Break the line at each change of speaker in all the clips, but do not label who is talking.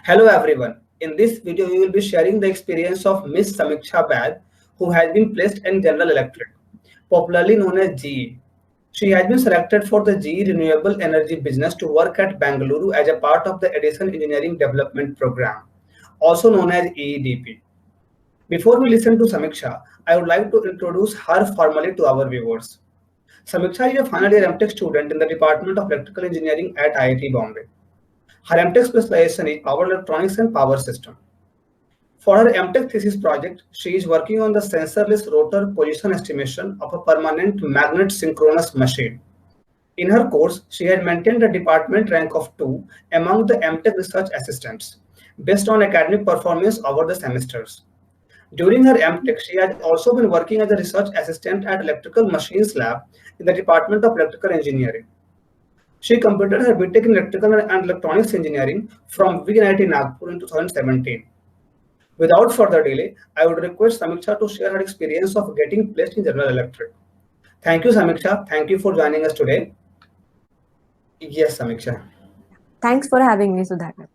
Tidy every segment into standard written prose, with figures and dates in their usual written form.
Hello everyone. In this video, we will be sharing the experience of Miss Samiksha Bad, who has been placed in General Electric, popularly known as GE. She has been selected for the GE Renewable Energy business to work at Bangalore as a part of the Edison Engineering Development Program, also known as EEDP. Before we listen to Samiksha, I would like to introduce her formally to our viewers. Samiksha is a final year MTech student in the Department of Electrical Engineering at IIT Bombay. Her MTech specialization is power electronics and power system. For her MTech thesis project, she is working on the sensorless rotor position estimation of a permanent magnet synchronous machine. In her course, she had maintained a department rank of 2 among the MTech research assistants, based on academic performance over the semesters. During her MTech, she has also been working as a research assistant at Electrical Machines Lab in the Department of Electrical Engineering. She completed her BTech in Electrical and Electronics Engineering from VIT Nagpur in 2017. Without further delay, I would request Samiksha to share her experience of getting placed in General Electric. Thank you, Samiksha. Thank you for joining us today. Yes, Samiksha.
Thanks for having me, Sudhakar.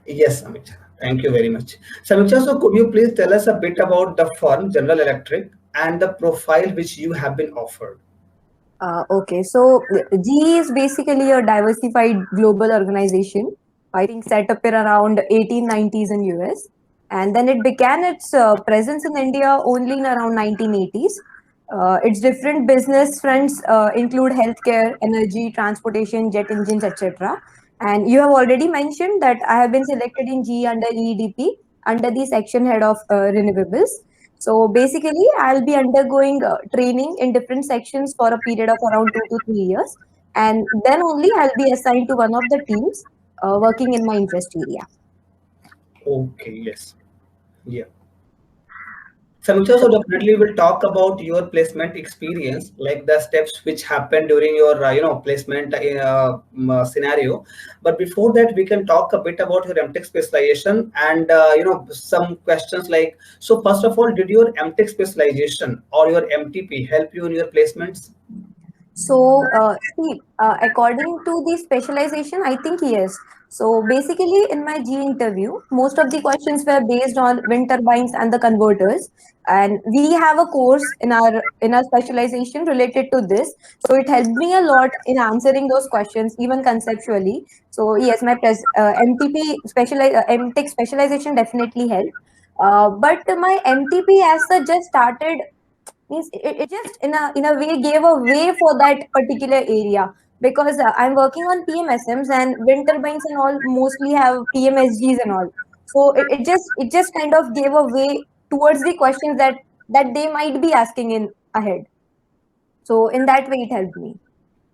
Yes, Samiksha. Thank you very much. Samiksha, so could you please tell us a bit about the firm General Electric and the profile which you have been offered?
Okay, so GE is basically a diversified global organization. I think set up in around 1890s in US, and then it began its presence in India only in around 1980s. Its different business fronts include healthcare, energy, transportation, jet engines, etc. And you have already mentioned that I have been selected in GE under EDP under the section head of renewables. So basically, I'll be undergoing training in different sections for a period of around 2 to 3 years, and then only I'll be assigned to one of the teams working in my interest area.
Okay, yes. Yeah. Samiksha, so definitely we'll talk about your placement experience, like the steps which happened during your placement scenario. But before that, we can talk a bit about your MTech specialization and some questions like. So first of all, did your MTech specialization or your MTP help you in your placements?
So, according to the specialization, I think yes. So, basically, in my G interview, most of the questions were based on wind turbines and the converters, and we have a course in our specialization related to this. So, it helped me a lot in answering those questions, even conceptually. So, yes, my MTech specialization definitely helped. But my MTP as such just started means it just in a way gave a way for that particular area because I'm working on PMSMs and wind turbines and all mostly have PMSGs and all. So it just kind of gave a way towards the questions that they might be asking in ahead. So in that way, it helped me.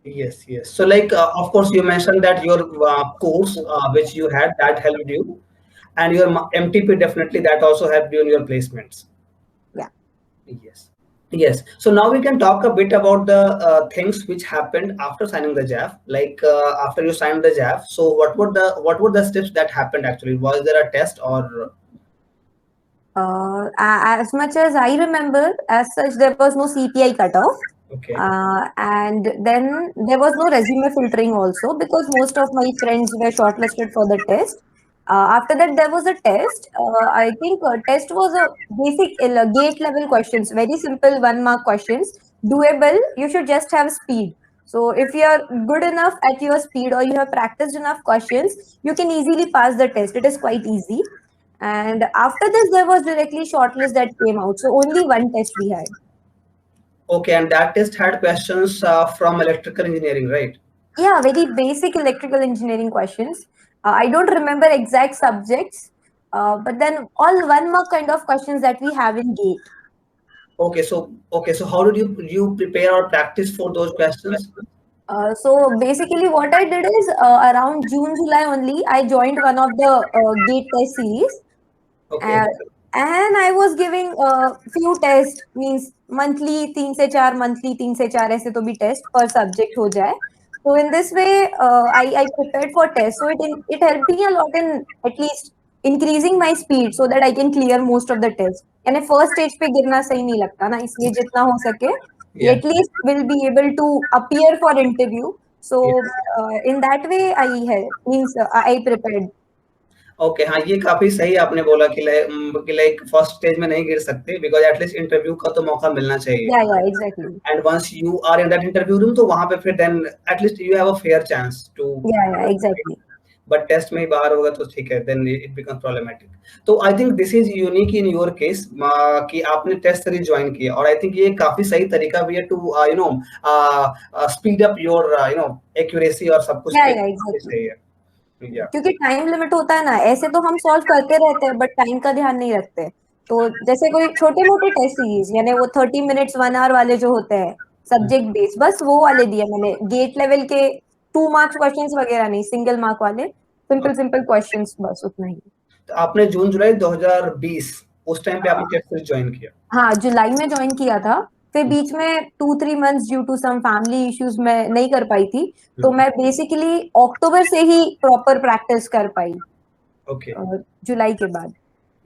Yes, yes. So like, of course, you mentioned that your course which you had that helped you, and your MTP definitely that also helped you in your placements.
Yeah.
Yes. Yes. So now we can talk a bit about the things which happened after signing the JAF. Like after you signed the JAF, so what were the steps that happened actually? Was there a test or?
As much as I remember, as such, there was no CPI cutoff.
Okay.
And then there was no resume filtering also because most of my friends were shortlisted for the test. After that, there was a test. I think test was a basic gate level questions, very simple 1 mark questions, doable. You should just have speed. So if you are good enough at your speed or you have practiced enough questions, you can easily pass the test. It is quite easy. And after this, there was directly shortlist that came out. So only one test we had.
Okay, and that test had questions from electrical engineering, right?
Yeah, very basic electrical engineering questions. I don't remember exact subjects, but then all 1 mark kind of questions that we have in GATE.
Okay, so how did you prepare or practice for those questions?
So basically, what I did is around June, July only, I joined one of the GATE test series.
Okay.
Uh, and I was giving few tests means monthly 3 से 4 ऐसे तो भी test per subject हो जाए. So in this way, I prepared for test. So it helped me a lot in at least increasing my speed so that I can clear most of the test. यानी first stage पे गिरना सही नहीं लगता ना इसलिए जितना हो सके
Yeah.
at least will be able to appear for interview. So
Yeah.
in that way I had means I prepared.
Okay, हाँ, ये काफी सही आपने बोला कि लाइक फर्स्ट स्टेज में नहीं गिर सकते, बिकॉज एटलीस्ट इंटरव्यू का तो मौका मिलना चाहिए।
Yeah exactly.
And once you are in that interview room, तो वहां पे फिर then at least you have a fair chance to.
Yeah exactly.
But test में ही बाहर होगा तो ठीक है, देन इट बिकम्स प्रॉब्लमेटिक। तो I think this is unique in your case कि आपने टेस्ट सीरीज ज्वाइन किया, और आई थिंक ये काफी सही तरीका भी है to you know speed up your you know accuracy और सब कुछ
या
काफी
एग्जैक्टली।
सही है। Yeah.
क्योंकि टाइम लिमिट होता है ना, ऐसे तो हम सॉल्व करते रहते हैं बट टाइम का ध्यान नहीं रखते। तो जैसे कोई छोटे मोटे टेस्ट सीरीज, यानी वो 30 मिनट्स 1 आवर वाले जो होते हैं सब्जेक्ट बेस्ड, बस वो वाले दिए मैंने, गेट लेवल के 2 मार्क्स क्वेश्चंस वगैरह नहीं, सिंगल मार्क वाले सिंपल सिंपल क्वेश्चंस, बस उतना ही।
तो आपने जून जुलाई 2020 उस टाइम पे आपने टेस्ट सीरीज ज्वाइन किया?
हाँ, जुलाई में ज्वाइन किया था। फिर बीच में 2-3 months due to some family issues मैं नहीं कर पाई थी, तो मैं बेसिकली अक्टूबर से ही प्रॉपर प्रैक्टिस कर पाई।
ओके,
जुलाई के बाद।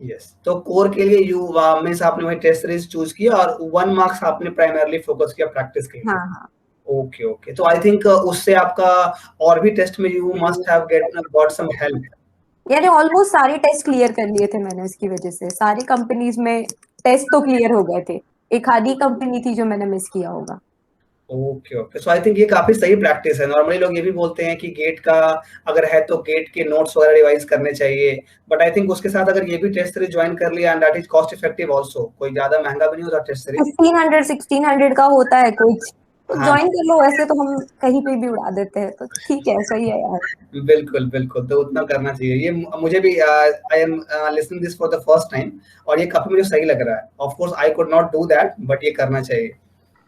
यस। तो कोर के लिए यू मींस आपने वही टेस्ट सीरीज चूज किया और 1 मार्क्स आपने प्राइमरली फोकस किया प्रैक्टिस के लिए।
हाँ हाँ।
Okay, okay. तो आई थिंक उससे आपका और भी टेस्ट में you must have got some help.
यानी ऑलमोस्ट सारे टेस्ट क्लियर कर लिए थे मैंने, इसकी वजह से सारी कंपनीज में टेस्ट तो क्लियर हो गए थे। एक आधी कंपनी थी जो मैंने मिस किया होगा।
Okay, okay. So I think ये काफी सही प्रैक्टिस है। नॉर्मली लोग ये भी बोलते हैं कि गेट का अगर है तो गेट के नोट्स वगैरह रिवाइज करने चाहिए, बट आई थिंक उसके साथ अगर ये भी टेस्ट सीरीज ज्वाइन कर लिया, and that is cost effective also, कोई ज्यादा महंगा भी नहीं होता टेस्ट सीरीज।
1500-1600 का होता है कुछ, तो
हाँ,
ज्वाइन कर लो। वैसे तो हम कहीं पे भी उड़ा देते हैं, तो ठीक है, सही है यार।
बिल्कुल, बिल्कुल। तो उतना करना चाहिए। ये मुझे भी I am listening this for the first time, और ये काफी मुझे सही लग रहा है। Of course I could not do that, but ये करना चाहिए।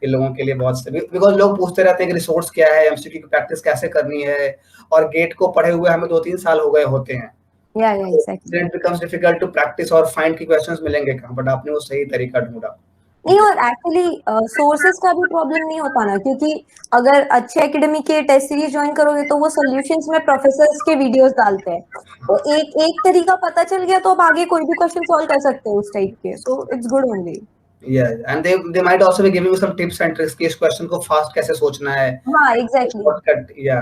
ये लोगों के लिए बहुत सही, बिकॉज़ लोग पूछते रहते हैं कि रिसोर्स क्या है, एमसीक्यू की प्रैक्टिस कैसे करनी है, और गेट को पढ़े हुए हमें 2-3 साल हो गए होते हैं।
या
तो
exactly.
Then it becomes difficult to practice और फाइंड कि क्वेश्चंस मिलेंगे कहाँ, बट आपने वो सही तरीका ढूँढा।
नहीं, और एक्चुअली सोर्सेज का भी प्रॉब्लम नहीं होता ना, क्योंकि अगर अच्छे एकेडमी के टेस्ट सीरीज ज्वाइन करोगे तो वो सॉल्यूशंस में प्रोफेसर्स के वीडियोस डालते हैं, तो एक एक तरीका पता चल गया तो आप आगे कोई भी क्वेश्चन सॉल्व कर सकते हो उस टाइप के, so it's good only.
Yeah, and they might also be giving you some tips and tricks कि इस क्वेश्चन को फास्ट कैसे सोचना है,
हाँ एग्जैक्टली।
शॉर्टकट। या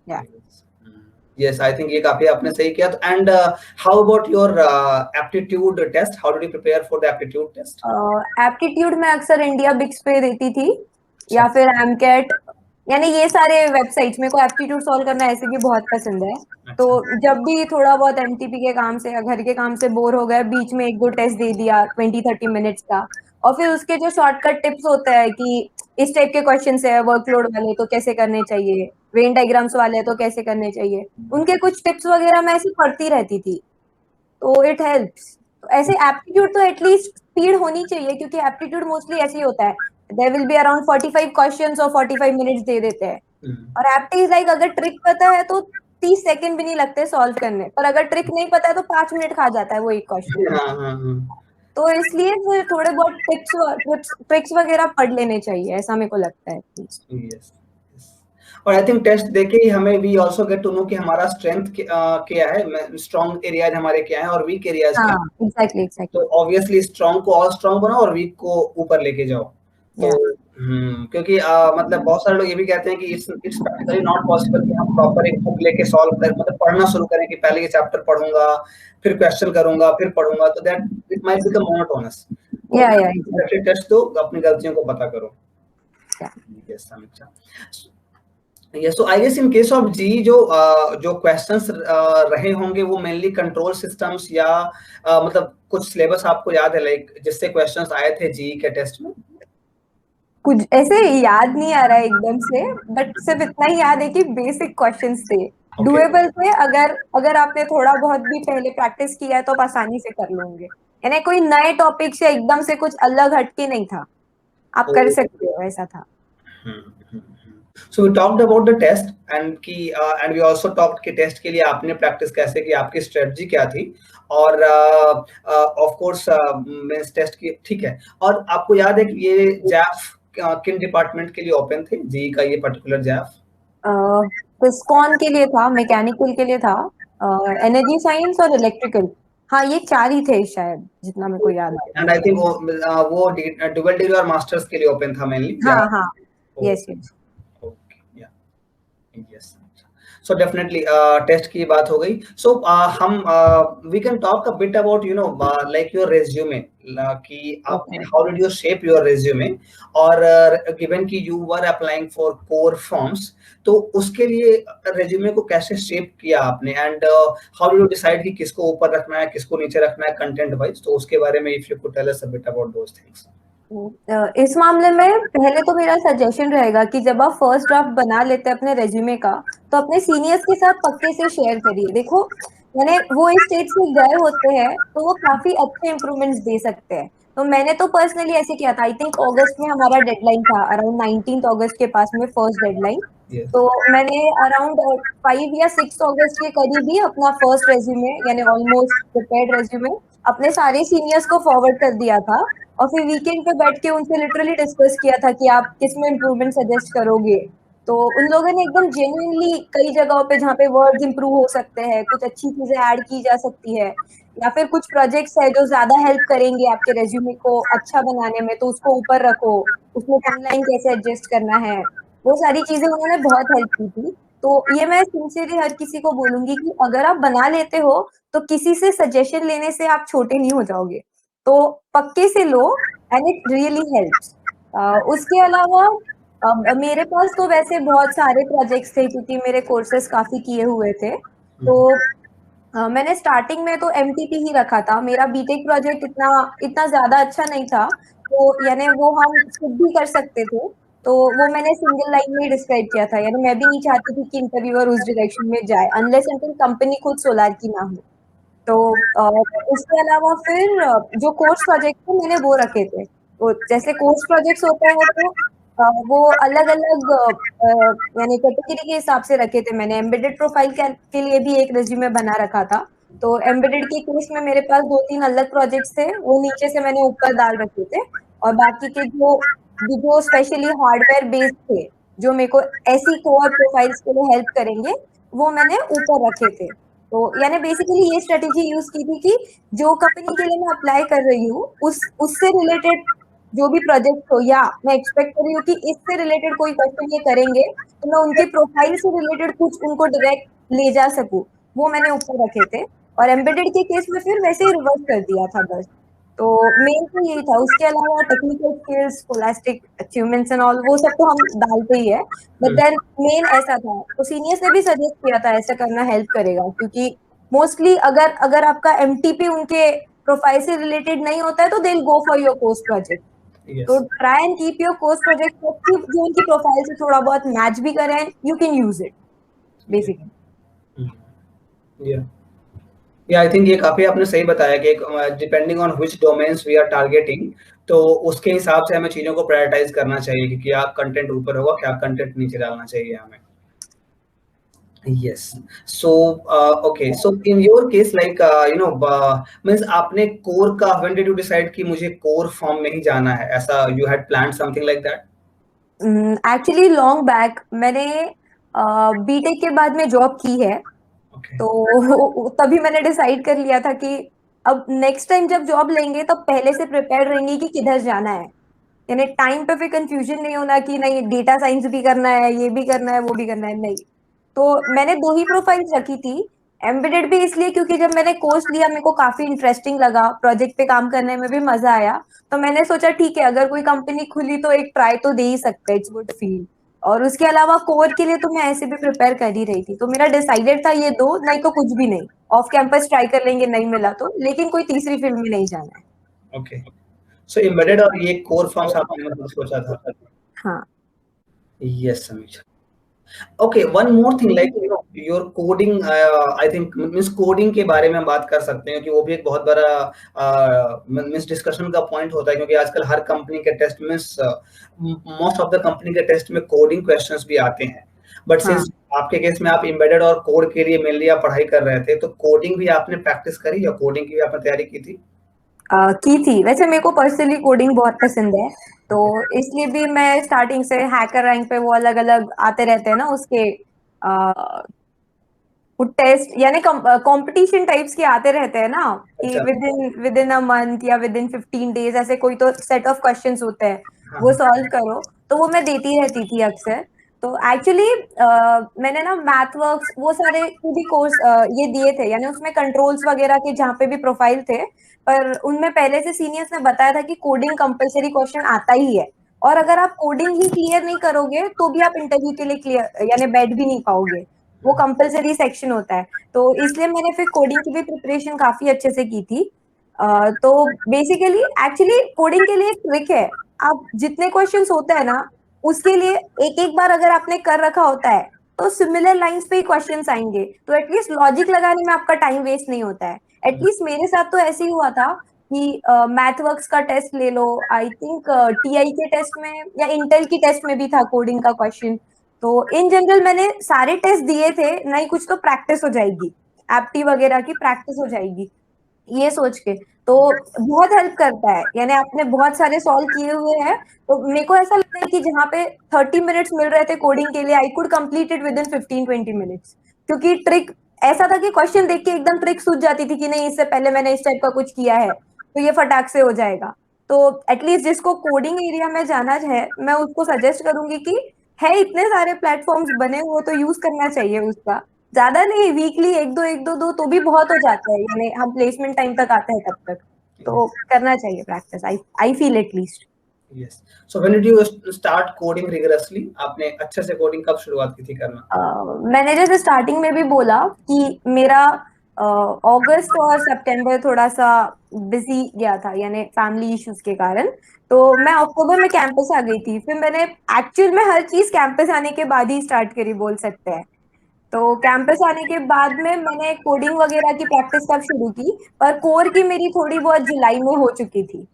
या
यस, आई थिंक ये काफी आपने सही किया। And how about your aptitude test? How did you prepare for the aptitude test?
Aptitude में अक्सर इंडिया बिक्स पे देती थी, या फिर एमकेट, यानी ये सारे वेबसाइट्स। मेरे को एप्टीट्यूड सॉल्व करना ऐसे भी बहुत पसंद है, तो जब भी थोड़ा बहुत एमटीपी के काम से या घर के काम से बोर हो गए, बीच में 1-2 टेस्ट दे दिया 20-30 मिनट्स का। और फिर उसके जो शॉर्टकट टिप्स होते हैं कि इस टाइप के क्वेश्चन है वर्कलोड वाले तो कैसे करने चाहिए, वेन डायग्राम्स वाले तो कैसे करने चाहिए, उनके कुछ टिप्स वगैरह मैं ऐसे पढ़ती रहती थी, तो इट हेल्प्स। ऐसे एप्टीट्यूड तो एटलीस्ट स्पीड होनी चाहिए, क्योंकि एप्टीट्यूड मोस्टली ऐसे ही होता है, there will be around 45 questions और 45 मिनट्स दे देते हैं। और एप्टी इज लाइक, अगर ट्रिक पता है तो 30 सेकंड भी नहीं लगते सॉल्व करने, पर अगर ट्रिक नहीं पता है तो 5 मिनट खा जाता है वो एक क्वेश्चन।
हाँ, हाँ, हाँ।
तो इसलिए फिर थोड़े बहुत ट्रिक्स वगैरह पढ़ लेने चाहिए, ऐसा मेरे को लगता है।
यस, और आई थिंक टेस्ट देके ही हमें we also get to know कि हमारा स्ट्रेंथ क्या है, स्ट्रॉन्ग एरियाज हमारे क्या हैं और वीक एरियाज क्या
हाँ
हैं।
Exactly exactly.
तो ऑब्वियसली स्ट्रॉन्ग को और स्ट्रॉन्ग बनाओ और वीक को ऊपर लेके जाओ। तो क्योंकि मतलब बहुत सारे लोग ये भी कहते हैं कि इट्स प्रैक्टिकली नॉट पॉसिबल कि हम प्रॉपर एक बुक लेके सॉल्व कर, मतलब पढ़ना शुरू करें कि पहले ये चैप्टर पढ़ूंगा, फिर क्वेश्चन करूंगा, फिर पढ़ूंगा, तो that it might become monotonous.
या
टेस्ट दो, अपनी गलतियों को पता करो।
या
यस, समीक्षा। Yes, so I guess in case of G जो क्वेश्चंस रहे होंगे वो मेनली कंट्रोल सिस्टम्स या मतलब कुछ सिलेबस आपको याद है लाइक जिससे क्वेश्चंस आए थे जी के टेस्ट में?
कुछ ऐसे याद नहीं आ रहा है एकदम से, बट सिर्फ इतना ही याद है कि बेसिक क्वेश्चंस थे, डुएबल थे। अगर अगर आपने थोड़ा बहुत भी पहले प्रैक्टिस किया है तो आप आसानी से कर लोगे, यानी कोई नए टॉपिक से एकदम से कुछ अलग हटके नहीं था, आप कर सकते हो, ऐसा था।
So we talked about the test and we also talked कि टेस्ट के लिए आपने प्रैक्टिस कैसे की, आपकी स्ट्रेटजी क्या थी, और ऑफ कोर्स मेंस टेस्ट की, ठीक है। और आपको याद है कि ये जैफ किन डिपार्टमेंट के लिए ओपन थे, जी का ये पर्टिकुलर जैफ?
विस्कॉन के लिए था, मैकेनिकल के लिए था, एनर्जी साइंस और इलेक्ट्रिकल। हाँ, ये 4 ही थे शायद, जितना मेरे को याद है।
एंड आई थिंक वो डबल डिग्री और मास्टर्स के लिए ओपन था मेनली।
हाँ हाँ, yes yes.
Okay, yeah yes. So definitely test की बात हो गई. सो हम we can talk a bit about like your resume कि आपने
Okay.
How did you shape your resume और गिवन कि you were applying for core firms, तो उसके लिए रेज्यूमे को कैसे शेप किया आपने and how do you decide कि किसको ऊपर रखना है किसको नीचे रखना है कंटेंट वाइज, तो उसके बारे में if you could tell us a bit about those things.
इस मामले में पहले तो मेरा सजेशन रहेगा कि जब आप फर्स्ट ड्राफ्ट बना लेते हैं अपने रेज्यूमे का, तो अपने सीनियर्स के साथ पक्के से शेयर करिए. देखो, मैंने वो इस स्टेज से गए होते हैं तो वो काफी अच्छे इंप्रूवमेंट्स दे सकते हैं. तो मैंने तो पर्सनली ऐसे किया था. आई थिंक अगस्त में हमारा डेडलाइन था, अराउंड 19 अगस्त के पास में फर्स्ट डेडलाइन.
Yes.
तो मैंने अराउंड 5 या 6 अगस्त के करीब ही अपना फर्स्ट रेज्यूमे, यानी ऑलमोस्ट प्रिपेयर्ड रेज्यूमे, अपने सारे सीनियर्स को फॉरवर्ड कर दिया था. और फिर वीकेंड पे बैठ के उनसे लिटरली डिस्कस किया था कि आप किस में इम्प्रूवमेंट सजेस्ट करोगे. तो उन लोगों ने एकदम जेन्युइनली कई जगहों पे जहाँ पे वर्ड्स इंप्रूव हो सकते हैं, कुछ अच्छी चीजें ऐड की जा सकती है, या फिर कुछ प्रोजेक्ट्स है जो ज्यादा हेल्प करेंगे आपके रेज्यूमे को अच्छा बनाने में, तो उसको ऊपर रखो. उसमें टाइमलाइन कैसे एडजस्ट करना है, वो सारी चीजें उन्होंने बहुत हेल्प की थी. तो ये मैं सिंसियरली हर किसी को बोलूंगी कि अगर आप बना लेते हो तो किसी से सजेशन लेने से आप छोटे नहीं हो जाओगे. तो पक्के से लो, एंड इट रियली हेल्प्स. उसके अलावा मेरे पास तो वैसे बहुत सारे प्रोजेक्ट्स थे क्योंकि मेरे कोर्सेज काफी किए हुए थे. तो मैंने स्टार्टिंग में तो एमटीपी ही रखा था. मेरा बीटेक प्रोजेक्ट इतना इतना ज्यादा अच्छा नहीं था, तो यानी वो हम खुद भी कर सकते थे. तो वो मैंने सिंगल लाइन में डिस्क्राइब किया था. यानी मैं भी नहीं चाहती थी कि इंटरव्यूअर उस डायरेक्शन में जाए अनलेस अनटिल कंपनी खुद सोलार की ना हो. तो उसके अलावा फिर जो कोर्स प्रोजेक्ट थे मैंने वो रखे थे. तो जैसे कोर्स प्रोजेक्ट्स होते हैं तो वो अलग अलग यानी कैटेगरी के हिसाब से रखे थे. मैंने एम्बेडेड प्रोफाइल के लिए भी एक रेज्यूमे बना रखा था. तो एम्बेडेड के केस में मेरे पास 2-3 अलग प्रोजेक्ट्स थे, वो नीचे से मैंने ऊपर डाल रखे थे. और बाकी के जो स्पेशली हार्डवेयर बेस्ड थे, जो मेरे को ऐसी कोर प्रोफाइल्स के लिए हेल्प करेंगे, वो मैंने ऊपर रखे थे. तो यानी बेसिकली ये स्ट्रेटेजी यूज की थी कि जो कंपनी के लिए मैं अप्लाई कर रही हूँ उससे रिलेटेड जो भी प्रोजेक्ट हो, या मैं एक्सपेक्ट कर रही हूँ कि इससे रिलेटेड कोई क्वेश्चन ये करेंगे, तो मैं उनके प्रोफाइल से रिलेटेड कुछ उनको डायरेक्ट ले जा सकूं, वो मैंने ऊपर रखे थे. और एम्बेडेड के केस में फिर वैसे ही रिवर्स कर दिया था बस. तो मेन तो यही था. उसके अलावा technical skills, scholastic achievements and all वो सब तो हम डालते ही है, बट देन मेन ऐसा था. तो सीनियर्स ने भी सजेस्ट किया था ऐसा करना हेल्प करेगा, क्योंकि मोस्टली अगर अगर आपका एमटीपी उनके प्रोफाइल से रिलेटेड नहीं होता है तो they will go for your course project.
Yes.
तो try and keep your course project जो उनकी प्रोफाइल से थोड़ा बहुत मैच भी करें, you can use it basically.
Yeah. या आई थिंक ये काफी आपने सही बताया कि depending on which domains we are targeting, तो उसके हिसाब से हमें चीजों को प्रायोरिटाइज करना चाहिए कि क्या कंटेंट ऊपर होगा क्या कंटेंट नीचे डालना चाहिए हमें. Yes. So, okay. So, in your case, like, means आपने core का when did you decide कि मुझे core form में ही जाना है? ऐसा you had planned something like that?
Actually long back मैंने बीटेक के बाद में जॉब की है.
Okay.
तो तभी मैंने डिसाइड कर लिया था कि अब नेक्स्ट टाइम जब जॉब लेंगे तब पहले से प्रिपेयर रहेंगे कि किधर जाना है. यानी टाइम पे फिर कंफ्यूजन नहीं होना कि नहीं डेटा साइंस भी करना है, ये भी करना है, वो भी करना है. नहीं. तो मैंने 2 ही प्रोफाइल्स रखी थी. एम्बेडेड भी इसलिए क्योंकि जब मैंने कोर्स लिया मेरे को काफी इंटरेस्टिंग लगा, प्रोजेक्ट पे काम करने में भी मजा आया. तो मैंने सोचा ठीक है, अगर कोई कंपनी खुली तो एक ट्राई तो दे ही सकते हैं, इट्स गुड फील. और उसके अलावा कोर के लिए तो मैं ऐसे भी प्रिपेयर कर ही रही थी. तो मेरा डिसाइडेड था ये दो, नहीं तो कुछ भी नहीं. ऑफ कैंपस ट्राई कर लेंगे, नहीं मिला तो, लेकिन कोई तीसरी फील्ड में नहीं जाना है.
Okay. So, embedded और ये core forms आपने मतलब सोचा था?
हाँ.
Yes, समीक्षा. Okay, one more thing, like your coding, I think means coding के बारे में हम बात कर सकते हैं कि वो भी एक बहुत बड़ा मीन्स डिस्कशन का पॉइंट होता है, क्योंकि आजकल हर कंपनी के टेस्ट में मोस्ट ऑफ द कंपनी के टेस्ट में कोडिंग क्वेश्चंस भी आते हैं. बट सिंस आपके केस में आप एम्बेडेड और कोड के लिए मेनली आप पढ़ाई कर रहे थे, तो कोडिंग भी आपने प्रैक्टिस करी या कोडिंग की भी आपने तैयारी की थी?
की थी. वैसे मेरे को पर्सनली कोडिंग बहुत पसंद है, तो इसलिए भी मैं स्टार्टिंग से हैकर रैंक पे वो अलग अलग आते रहते हैं ना उसके टेस्ट, यानी कंपटीशन टाइप्स के आते रहते हैं ना कि विद इन अ मंथ या विद इन 15 डेज ऐसे कोई तो सेट ऑफ क्वेश्चंस होते हैं, वो सॉल्व करो. तो वो मैं देती रहती थी अक्सर. तो एक्चुअली मैंने ना मैथवर्क्स वो सारे खुद ही कोर्स ये दिए थे, यानी उसमें कंट्रोल्स वगैरह के जहाँ पे भी प्रोफाइल थे, पर उनमें पहले से सीनियर्स ने बताया था कि कोडिंग कंपलसरी क्वेश्चन आता ही है, और अगर आप कोडिंग ही क्लियर नहीं करोगे तो भी आप इंटरव्यू के लिए क्लियर यानी बैठ भी नहीं पाओगे, वो कंपलसरी सेक्शन होता है। तो इसलिए मैंने फिर कोडिंग की भी प्रिपरेशन काफी अच्छे से की थी। तो बेसिकली एक्चुअली कोडिंग के लिए एक ट्रिक है, आप जितने क्वेश्चंस होते हैं ना उसके लिए एक एक बार अगर आपने कर रखा होता है तो सिमिलर लाइंस पे ही क्वेश्चंस आएंगे, तो एटलीस्ट लॉजिक लगाने में आपका टाइम वेस्ट नहीं होता है। एटलीस्ट मेरे साथ तो ऐसे ही हुआ था कि मैथवर्क्स का टेस्ट ले लो, आई थिंक टीआई के टेस्ट में या इंटेल की टेस्ट में भी था कोडिंग का क्वेश्चन। तो इन जनरल मैंने सारे टेस्ट दिए थे, नहीं कुछ तो प्रैक्टिस हो जाएगी, एप्टी वगैरह की प्रैक्टिस हो जाएगी, ये सोच के। तो बहुत हेल्प करता है, यानी आपने बहुत सारे सॉल्व किए हुए हैं, तो मेरे को ऐसा लगता है कि जहाँ पे 30 मिनट्स मिल रहे थे कोडिंग के लिए, I could complete it with in 15-20 minutes, क्योंकि ट्रिक ऐसा था कि क्वेश्चन देख के एकदम ट्रिक सूझ जाती थी कि नहीं इससे पहले मैंने इस टाइप का कुछ किया है, तो ये फटाक से हो जाएगा। तो एटलीस्ट जिसको कोडिंग एरिया में जाना है, मैं उसको सजेस्ट करूंगी कि है इतने सारे प्लेटफॉर्म्स बने हुए तो यूज करना चाहिए उसका, ज्यादा नहीं, वीकली एक दो तो भी बहुत हो जाता है, यानी हम प्लेसमेंट टाइम तक आते हैं तब तक, तो करना चाहिए practice, I feel at least.
Yes. So when did you start coding rigorously? आपने अच्छे से कोडिंग कब शुरुआत की थी करना?
मैंने जैसे स्टार्टिंग में भी बोला कि मेरा अगस्त और सितंबर थोड़ा सा बिजी गया था, यानी फैमिली इश्यूज के कारण, तो मैं अक्टूबर में कैंपस आ गई थी, फिर मैंने एक्चुअल में हर चीज कैंपस आने के बाद ही स्टार्ट करी बोल सकते हैं। तो कैंपस आने के बाद में मैंने कोडिंग वगैरह की प्रैक्टिस तब शुरू की, पर कोर की मेरी थोड़ी बहुत जुलाई में हो चुकी थी,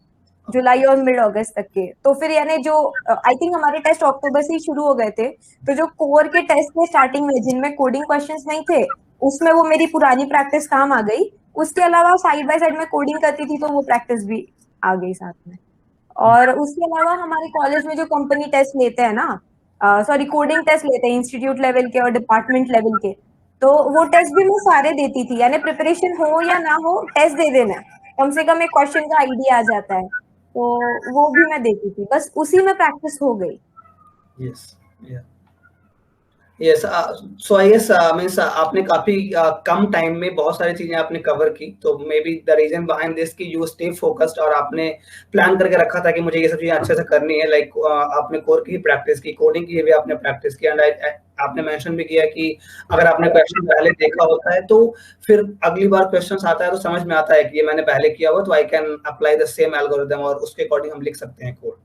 जुलाई और मिड अगस्त तक के। तो फिर यानी जो आई थिंक हमारे टेस्ट अक्टूबर से ही शुरू हो गए थे, तो जो कोर के टेस्ट थे स्टार्टिंग में जिनमें कोडिंग क्वेश्चंस नहीं थे, उसमें वो मेरी पुरानी प्रैक्टिस काम आ गई। उसके अलावा साइड बाय साइड में कोडिंग करती थी, तो वो प्रैक्टिस भी आ गई साथ में। और उसके अलावा हमारे कॉलेज में जो कंपनी टेस्ट लेते हैं ना, सॉरी कोडिंग टेस्ट लेते हैं इंस्टीट्यूट लेवल के और डिपार्टमेंट लेवल के, तो वो टेस्ट भी मैं सारे देती थी, यानी प्रिपरेशन हो या ना हो टेस्ट दे देना, कम से कम एक क्वेश्चन का आइडिया आ जाता है, तो वो भी मैं देती थी, बस उसी में प्रैक्टिस हो गई।
Yes. Yeah. Yes, so I guess means आपने काफी कम टाइम में बहुत सारी चीजें आपने कवर की, तो maybe the reason behind this कि यू स्टे फोकस्ड और आपने प्लान करके रखा था कि मुझे ये सब चीजें अच्छे से करनी है, लाइक आपने कोर की प्रैक्टिस की, कोडिंग की भी आपने प्रैक्टिस की, एंड आपने मेंशन भी किया कि अगर आपने क्वेश्चन पहले देखा होता है तो फिर अगली बार क्वेश्चन आता है तो समझ में आता है कि ये मैंने पहले किया हुआ, तो I can apply the same algorithm और उसके अकॉर्डिंग हम लिख सकते हैं code.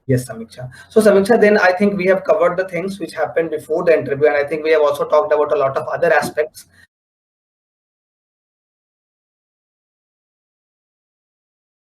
Yes, Samiksha. So, Samiksha, then I think we have covered the things which happened before the interview, and I think we have also talked about a lot of other aspects